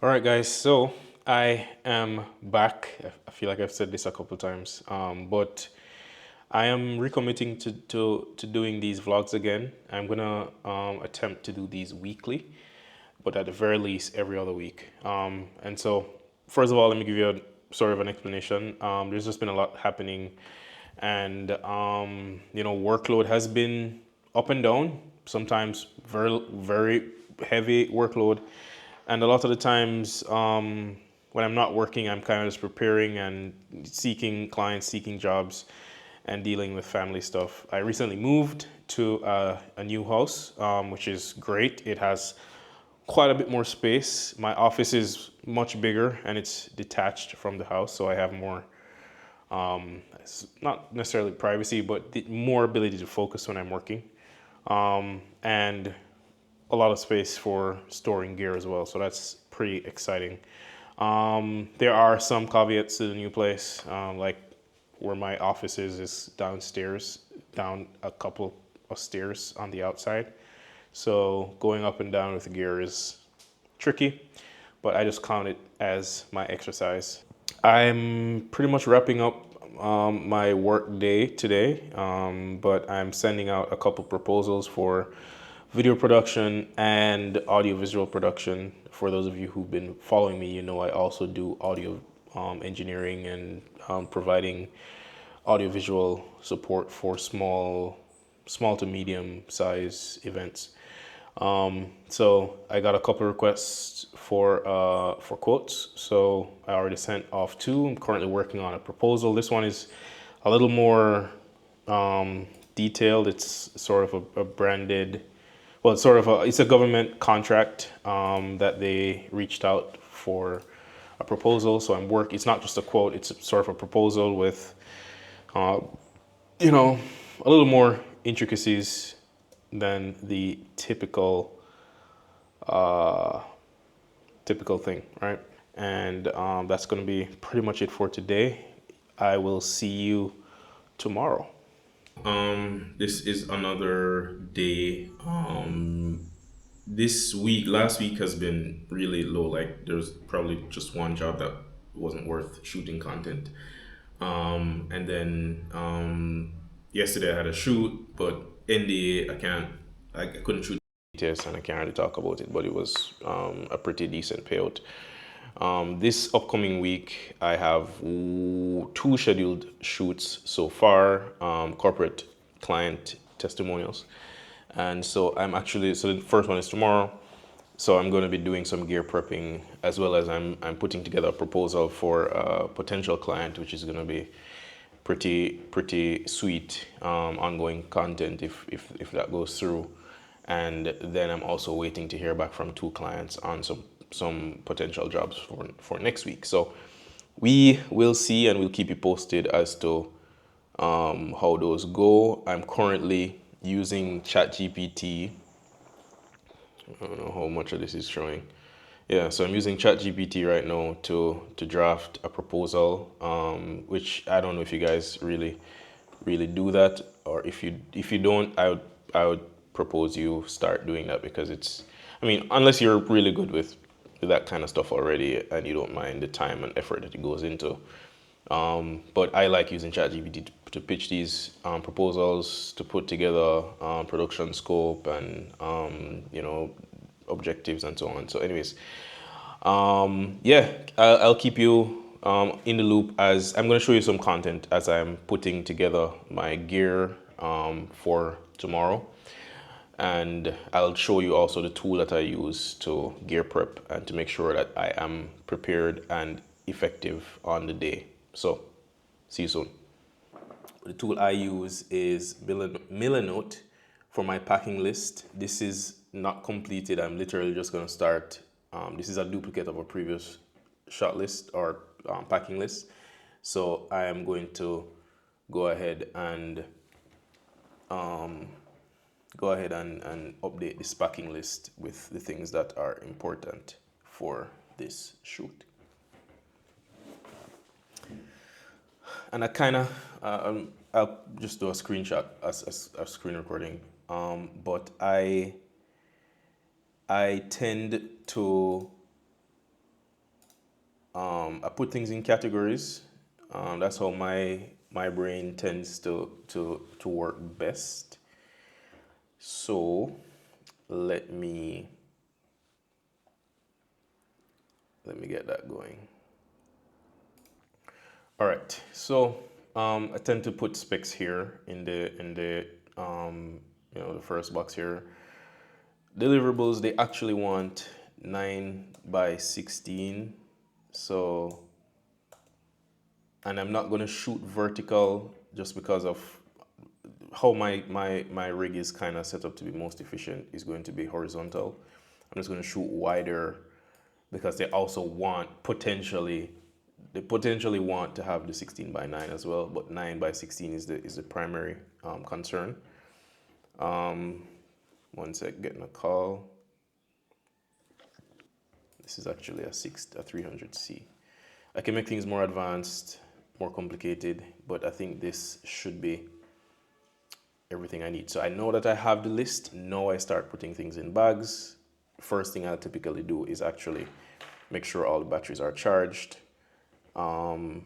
All right, guys. So I am back. I feel like I've said this a couple times, but I am recommitting to doing these vlogs again. I'm gonna attempt to do these weekly, but at the very least every other week. And so, first of all, let me give you a sort of an explanation. There's just been a lot happening, and workload has been up and down. Sometimes very heavy workload, and a lot of the times when I'm not working, I'm kind of just preparing and seeking clients, seeking jobs, and dealing with family stuff. I recently moved to a new house, which is great. It has quite a bit more space. My office is much bigger and it's detached from the house, so I have more, it's not necessarily privacy, but more ability to focus when I'm working, and a lot of space for storing gear as well. So that's pretty exciting. There are some caveats to the new place, like where my office is downstairs, down a couple of stairs on the outside. So going up and down with the gear is tricky, but I just count it as my exercise. I'm pretty much wrapping up my work day today, but I'm sending out a couple proposals for video production and audiovisual production. For those of you who've been following me, you know I also do audio engineering and providing audiovisual support for small to medium size events. So I got a couple requests for quotes. So I already sent off two. I'm currently working on a proposal. This one is a little more detailed. It's sort of a branded, well, it's a government contract that they reached out for a proposal. So it's not just a quote. It's sort of a proposal with uh, you know, a little more intricacies than the typical thing, right? And that's going to be pretty much it for today. I will see you tomorrow. This is another day. This week, last week has been really low. Like there's probably just one job that wasn't worth shooting content. And then yesterday I had a shoot, but NDA I couldn't shoot details and I can't really talk about it, but it was a pretty decent payout. This upcoming week, I have two scheduled shoots so far, corporate client testimonials. And so so the first one is tomorrow. So I'm going to be doing some gear prepping as well as I'm putting together a proposal for a potential client, which is going to be pretty sweet ongoing content if that goes through. And then I'm also waiting to hear back from two clients on some potential jobs for next week. So we will see and we'll keep you posted as to how those go. I'm currently using ChatGPT. I don't know how much of this is showing. Yeah, so I'm using ChatGPT right now to draft a proposal, which I don't know if you guys really do that, or if you don't, I would propose you start doing that because I mean, unless you're really good with that kind of stuff already and you don't mind the time and effort that it goes into. But I like using ChatGPT to pitch these proposals, to put together production scope and objectives and so on. So, anyways, yeah, I'll keep you in the loop as I'm going to show you some content as I'm putting together my gear for tomorrow. And I'll show you also the tool that I use to gear prep and to make sure that I am prepared and effective on the day. So, see you soon. The tool I use is Milanote for my packing list. This is not completed. I'm literally just going to start. This is a duplicate of a previous shot list or packing list. So I am going to go ahead and update this packing list with the things that are important for this shoot. And I'll just do a screenshot as a screen recording. But I tend to I put things in categories. That's how my brain tends to work best. So let me get that going. All right. So I tend to put specs here in the the first box here. Deliverables, they actually want 9 by 16. So, and I'm not going to shoot vertical just because of how my rig is kind of set up to be most efficient is going to be horizontal. I'm just going to shoot wider because they also want they potentially want to have the 16 by 9 as well, but 9 by 16 is the primary concern. One sec, getting a call. This is actually a 300C. I can make things more advanced, more complicated, but I think this should be everything I need. So I know that I have the list. Now I start putting things in bags. First thing I'll typically do is actually make sure all the batteries are charged, and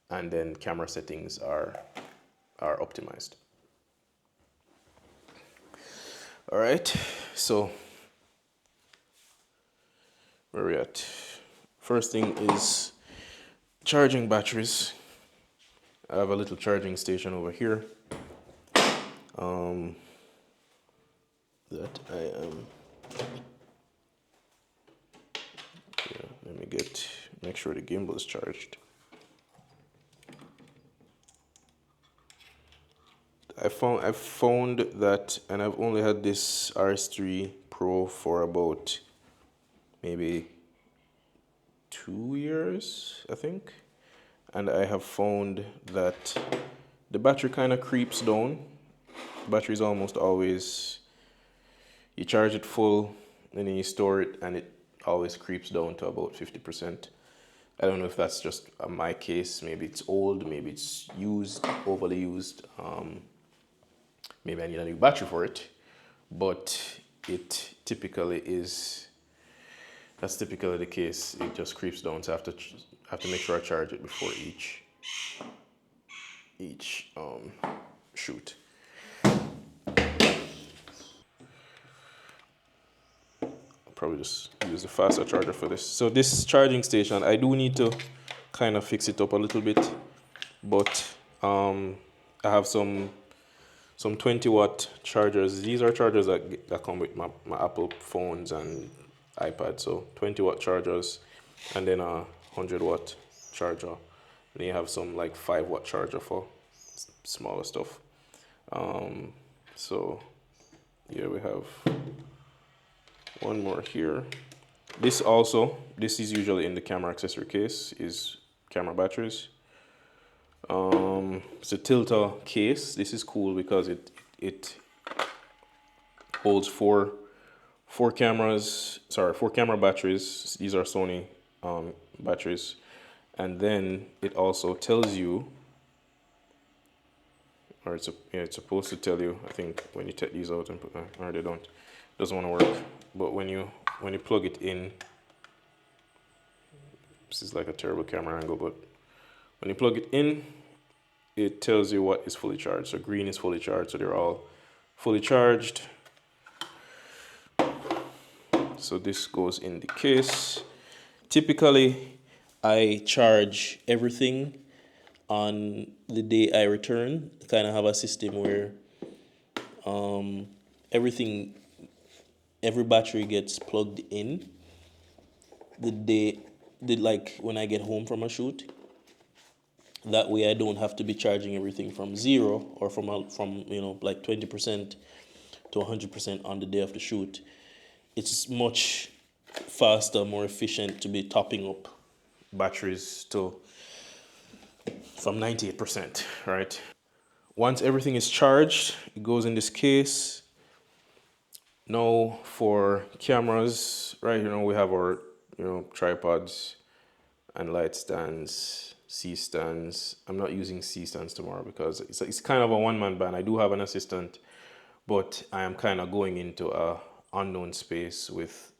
then camera settings are optimized. All right, so where are we at? First thing is charging batteries. I have a little charging station over here that I am. Let me make sure the gimbal is charged. I found that, and I've only had this RS3 Pro for about maybe 2 years, I think, and I have found that the battery kind of creeps down. Battery is almost always, you charge it full and then you store it, and it always creeps down to about 50%. I don't know if that's just my case. Maybe it's old, maybe it's used, overly used. Maybe I need a new battery for it, but it typically is. That's typically the case. It just creeps down, so I have to make sure I charge it before each shoot. I'll probably just use the faster charger for this. So this charging station, I do need to kind of fix it up a little bit, but I have some 20-watt chargers. These are chargers that come with my Apple phones and iPad. So 20-watt chargers, and then a 100-watt charger. And you have some like 5-watt charger for smaller stuff. So yeah, we have one more here. This is usually in the camera accessory case, is camera batteries. It's a Tilta case. This is cool because it holds four camera batteries. These are Sony batteries, and then it also tells you, or it's supposed to tell you, I think, when you take these out and put, or they don't, it doesn't want to work. But when you plug it in, this is like a terrible camera angle, but when you plug it in, it tells you what is fully charged. So green is fully charged, so they're all fully charged. So this goes in the case. Typically, I charge everything on the day I return. I kind of have a system where every battery gets plugged in like when I get home from a shoot. That way I don't have to be charging everything from zero or from like 20% to 100% on the day of the shoot. It's much faster, more efficient to be topping up batteries to from 98%, right? Once everything is charged, it goes in this case. Now for cameras, right, we have our, tripods and light stands, C stands. I'm not using C stands tomorrow because it's kind of a one-man band. I do have an assistant, but I am kind of going into a unknown space with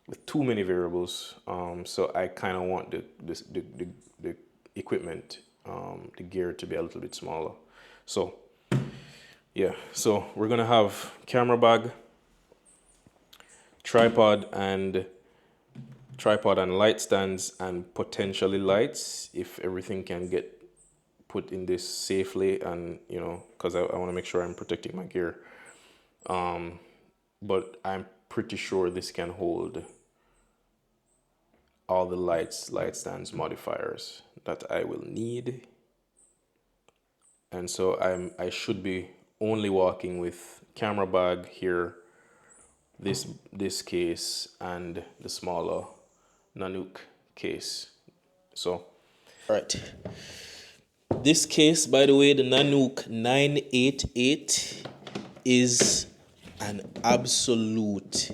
with too many variables. So I kind of want the equipment, the gear to be a little bit smaller. So yeah, so we're gonna have camera bag, tripod and light stands and potentially lights if everything can get put in this safely, and because I want to make sure I'm protecting my gear. But I'm pretty sure this can hold all the light stands modifiers that I will need. And so I should be only walking with camera bag here, this case, and the smaller Nanook case. So, all right. This case, by the way, the Nanook 988 is an absolute.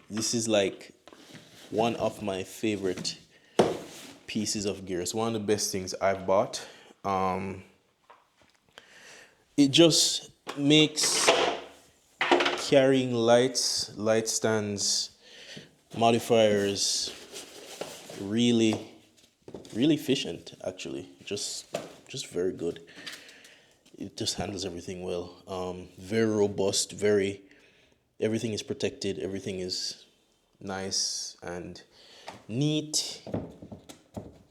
This is like one of my favorite pieces of gear. It's one of the best things I've bought. It just makes carrying light stands, modifiers really efficient, actually. Just very good. It just handles everything well. Very robust, everything is protected, everything is nice and neat.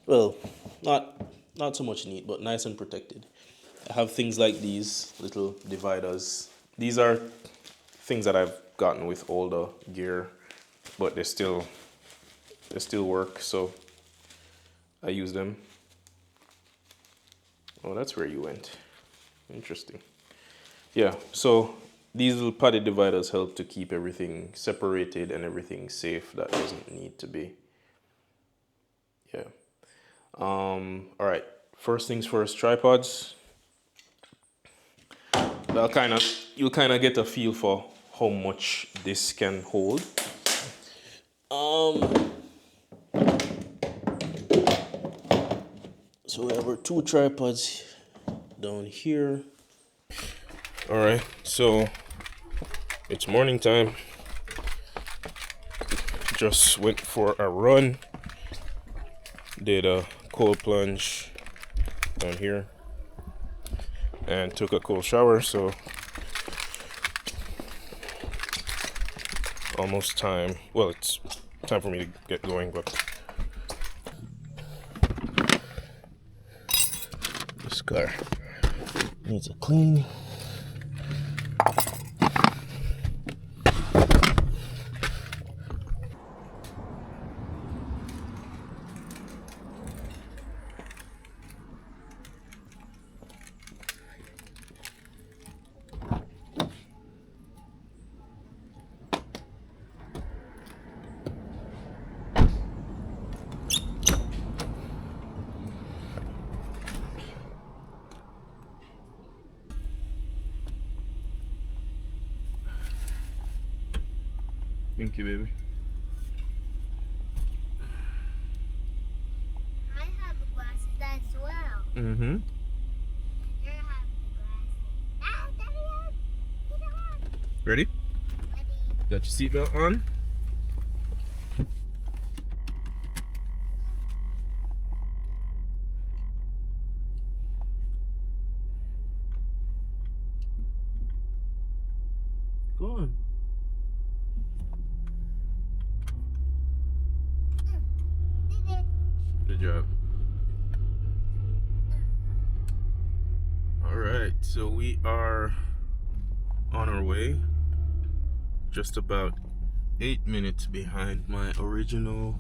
Well, not so much neat, but nice and protected. I have things like these little dividers. These are things that I've gotten with older gear, but they still work, so I use them. Oh, that's where you went. Interesting. Yeah, so these little padded dividers help to keep everything separated and everything safe that doesn't need to be. Yeah. All right. First things first, tripods. You'll kind of get a feel for how much this can hold. So we have our 2 tripods down here. All right, so it's morning time. Just went for a run. Did a cold plunge down here and took a cold shower. So almost time. Well, it's time for me to get going, but this car needs a clean. Thank you, baby. I have glasses as well. Mm-hmm. You have the glasses. Ah, Daddy, get on. Ready? Ready. Got your seatbelt on? Go on. Did it. Good job. All right, so we are on our way. Just about 8 minutes behind my original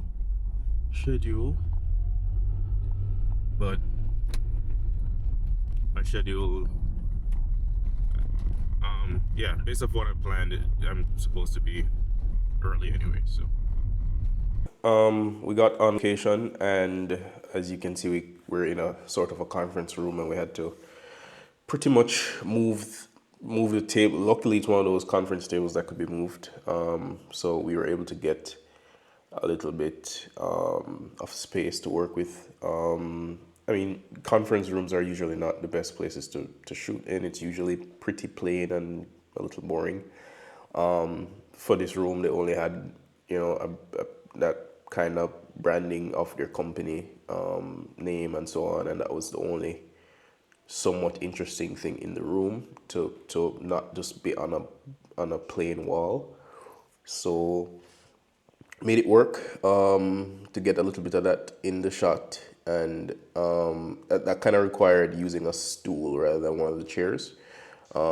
schedule, but my schedule, yeah, based off what I planned, I'm supposed to be early anyway. So we got on location, and as you can see, we're in a sort of a conference room, and we had to pretty much move the table. Luckily, it's one of those conference tables that could be moved, so we were able to get a little bit of space to work with. I mean, conference rooms are usually not the best places to shoot in. It's usually pretty plain and a little boring. For this room, they only had, that kind of branding of their company name and so on, and that was the only somewhat interesting thing in the room to not just be on a plain wall. So made it work to get a little bit of that in the shot, and that kind of required using a stool rather than one of the chairs,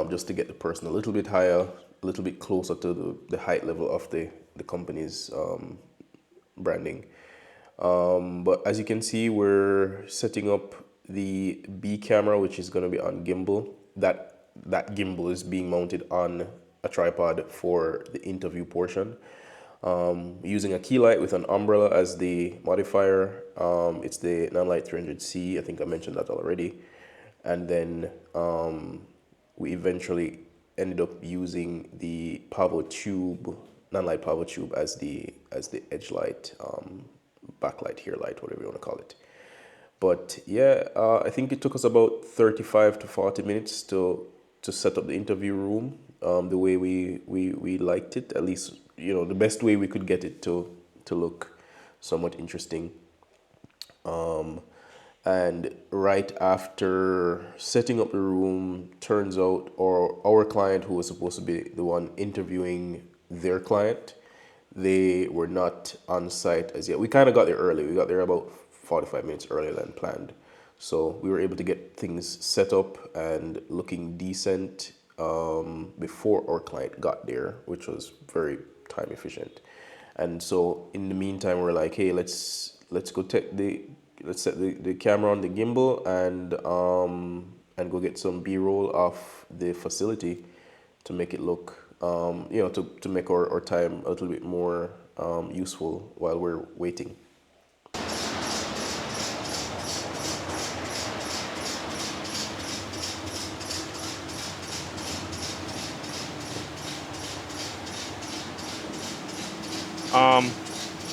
just to get the person a little bit higher, a little bit closer to the height level of the company's branding. But as you can see, we're setting up the B camera, which is going to be on gimbal. That gimbal is being mounted on a tripod for the interview portion. Using a key light with an umbrella as the modifier. It's the Nanlite 300C. I think I mentioned that already. And then we eventually ended up using the Pavo tube, Nanlite Pavo tube as the edge light, backlight, here light, whatever you want to call it. But yeah, I think it took us about 35 to 40 minutes to set up the interview room the way we liked it, at least, the best way we could get it to look somewhat interesting. And right after setting up the room, turns out our client, who was supposed to be the one interviewing their client, they were not on site as yet. We kind of got there early. We got there about 45 minutes earlier than planned. So we were able to get things set up and looking decent before our client got there, which was very time efficient. And so in the meantime, we're like, hey, let's go let's set the camera on the gimbal and go get some B-roll of the facility to make it look, to make our time a little bit more useful while we're waiting.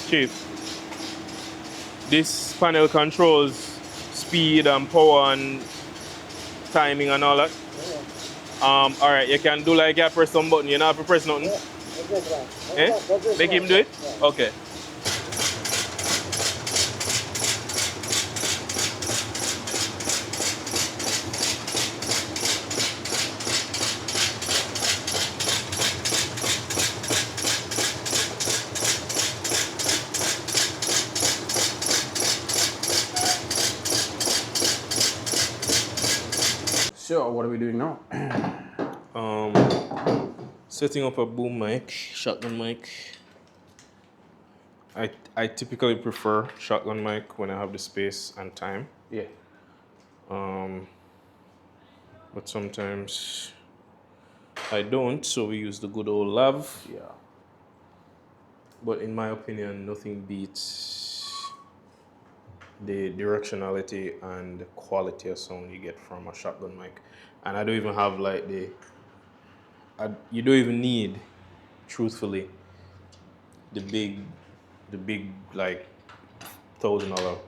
Chief, this panel controls speed and power and timing and all that. All right, you can do like you press some button. You don't have to press nothing. Eh? Make him do it. Okay. So what are we doing now? Setting up a boom mic, shotgun mic. I typically prefer shotgun mic when I have the space and time. Yeah. But sometimes I don't, so we use the good old lav. Yeah. But in my opinion, nothing beats the directionality and the quality of sound you get from a shotgun mic. And I don't even have like you don't even need, truthfully, the big like $1,000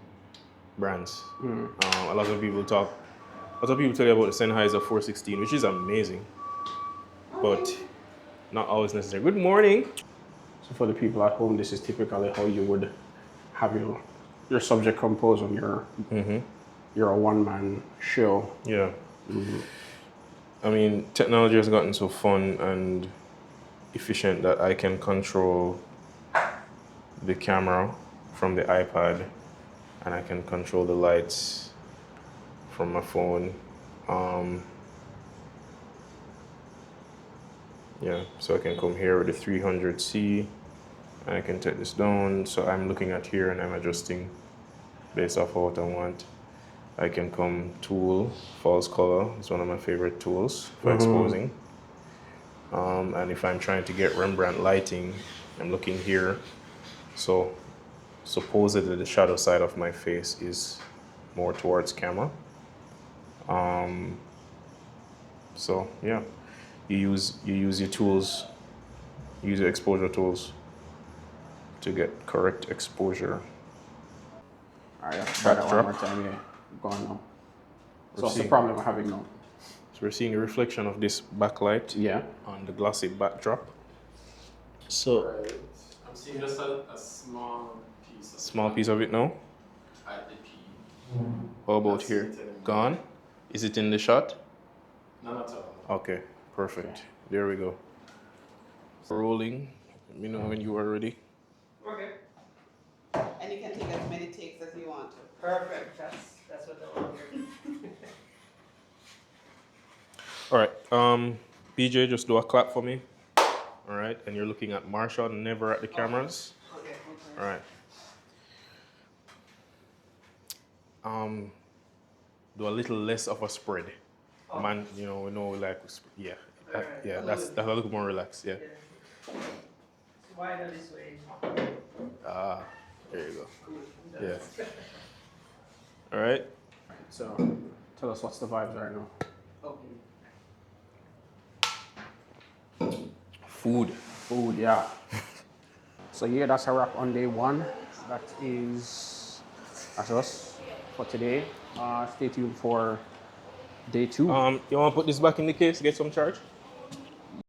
brands. A lot of people tell you about the Sennheiser 416, which is amazing, but not always necessary. Good morning. So for the people at home, this is typically how you would have your subject compose on your one-man show. Yeah. I mean, technology has gotten so fun and efficient that I can control the camera from the iPad and I can control the lights from my phone. Yeah, so I can come here with the 300C and I can take this down. So I'm looking at here and I'm adjusting based off of what I want. I can come tool, false color. It's one of my favorite tools for exposing. And if I'm trying to get Rembrandt lighting, I'm looking here. So supposedly the shadow side of my face is more towards camera. So yeah, you use your tools, use your exposure tools to get correct exposure. All right, try that one Backdrop. more time. Yeah, go on now. So what's the seeing- problem I'm having now? So we're seeing a reflection of this backlight Yeah. on the glossy backdrop. So Right. I'm seeing just a small piece of small piece of it now. at the P. How about Not seeing here? it anymore. Gone? Is it in the shot? None at all. Okay, perfect. There we go. Rolling. Let me know when you are ready. Okay. And you can take as many takes as you want to. Perfect. That's what I want to hear. All right. BJ, just do a clap for me. All right. And you're looking at Marsha, never at the cameras. Okay. All right. Do a little less of a spread. Man, you know, we know like yeah. Yeah, that's a little more relaxed. Yeah. It's wider this way. Ah, there you go. Yeah. All right. So, tell us what's the vibes right now. Food. Food, yeah. So yeah, that's a wrap on day one. That's us for today. Stay tuned for day two. You want to put this back in the case? Get some charge.